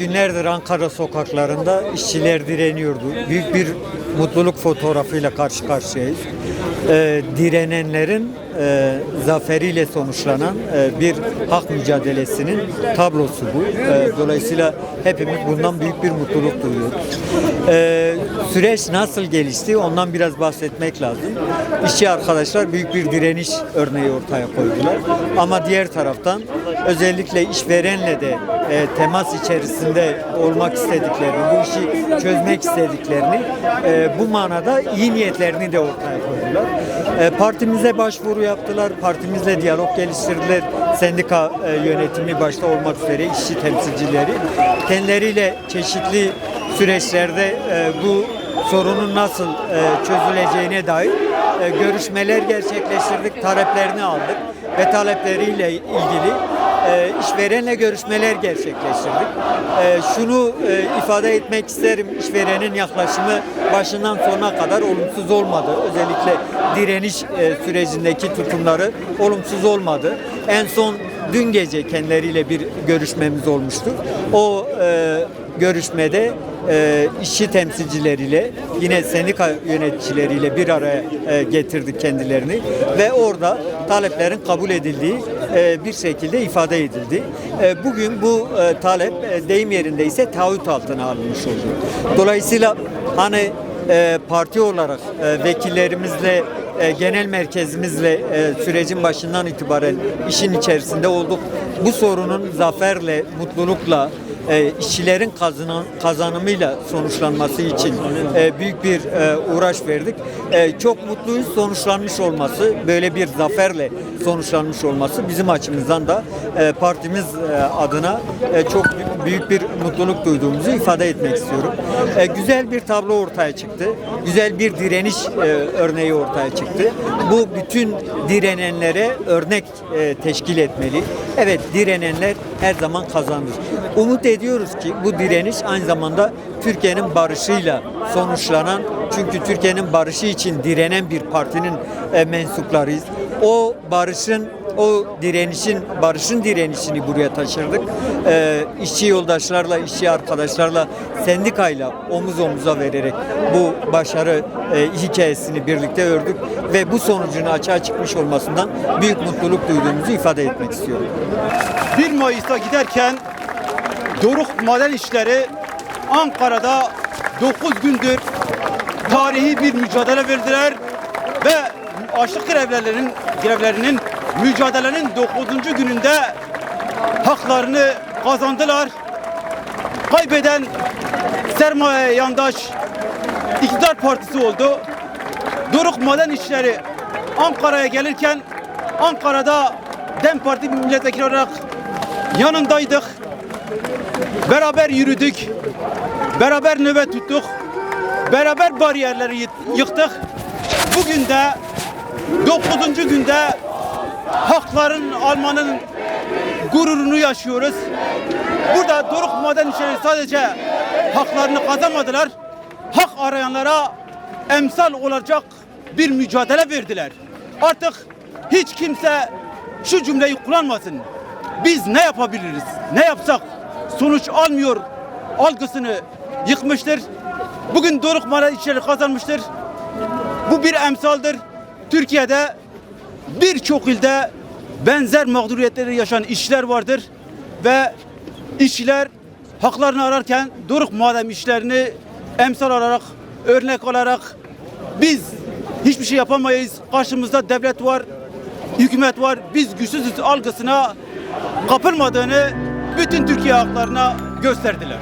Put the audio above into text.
günlerdir Ankara sokaklarında işçiler direniyordu. Büyük bir mutluluk fotoğrafıyla karşı karşıyayız. Direnenlerin zaferiyle sonuçlanan bir hak mücadelesinin tablosu bu. Dolayısıyla hepimiz bundan büyük bir mutluluk duyuyoruz. Süreç nasıl gelişti ondan biraz bahsetmek lazım. İşçi arkadaşlar büyük bir direniş örneği ortaya koydular. Ama diğer taraftan özellikle işverenle de temas içerisinde olmak istediklerini, bu işi çözmek istediklerini, bu manada iyi niyetlerini de ortaya koydular. Partimize başvuru yaptılar, partimizle diyalog geliştirdiler. Sendika yönetimi başta olmak üzere işçi temsilcileri kendileriyle çeşitli süreçlerde bu sorunun nasıl çözüleceğine dair görüşmeler gerçekleştirdik, taleplerini aldık ve talepleriyle ilgili işverenle görüşmeler gerçekleştirdik. Şunu ifade etmek isterim, işverenin yaklaşımı başından sonuna kadar olumsuz olmadı. Özellikle direniş sürecindeki tutumları olumsuz olmadı. En son dün gece kendileriyle bir görüşmemiz olmuştu. O görüşmede işçi temsilcileriyle yine sendika yöneticileriyle bir araya getirdik kendilerini ve orada taleplerin kabul edildiği bir şekilde ifade edildi. Bugün bu talep deyim yerindeyse taahhüt altına alınmış oldu. Dolayısıyla hani parti olarak vekillerimizle genel merkezimizle sürecin başından itibaren işin içerisinde olduk. Bu sorunun zaferle, mutlulukla, işçilerin kazanımıyla sonuçlanması için büyük bir uğraş verdik. Çok mutluyuz, sonuçlanmış olması, böyle bir zaferle sonuçlanmış olması bizim açımızdan da partimiz adına çok büyük bir mutluluk duyduğumuzu ifade etmek istiyorum. Güzel bir tablo ortaya çıktı. Güzel bir direniş örneği ortaya çıktı. Bu bütün direnenlere örnek teşkil etmeli. Evet, direnenler her zaman kazanır. Umut ediyoruz ki bu direniş aynı zamanda Türkiye'nin barışıyla sonuçlanan, çünkü Türkiye'nin barışı için direnen bir partinin mensuplarıyız. O barışın, o barışın direnişini buraya taşırdık. İşçi yoldaşlarla, işçi arkadaşlarla, sendikayla omuz omuza vererek bu başarı hikayesini birlikte ördük ve bu sonucun açığa çıkmış olmasından büyük mutluluk duyduğumuzu ifade etmek istiyorum. 1 Mayıs'ta giderken Doruk Maden İşleri Ankara'da 9 gündür tarihi bir mücadele verdiler ve açlık grevlerinin mücadelenin 9. gününde haklarını kazandılar. Kaybeden sermaye yandaş iktidar partisi oldu. Doruk Maden İşleri Ankara'ya gelirken Ankara'da DEM Parti milletvekili olarak yanındaydık. Beraber yürüdük. Beraber nöbet tuttuk. Beraber bariyerleri yıktık. Bugün de 9. günde hakların almanın gururunu yaşıyoruz. Burada Doruk Maden İşleri sadece haklarını kazanmadılar. Hak arayanlara emsal olacak bir mücadele verdiler. Artık hiç kimse şu cümleyi kullanmasın. Biz ne yapabiliriz? Ne yapsak sonuç almıyor algısını yıkmıştır. Bugün Doruk Maden İşleri kazanmıştır. Bu bir emsaldır. Türkiye'de birçok ilde benzer mağduriyetleri yaşayan işçiler vardır ve işçiler haklarını ararken Doruk Maden İşlerini emsal olarak, örnek olarak biz hiçbir şey yapamayız, karşımızda devlet var, hükümet var, biz güçsüzüz algısına kapılmadığını bütün Türkiye halklarına gösterdiler.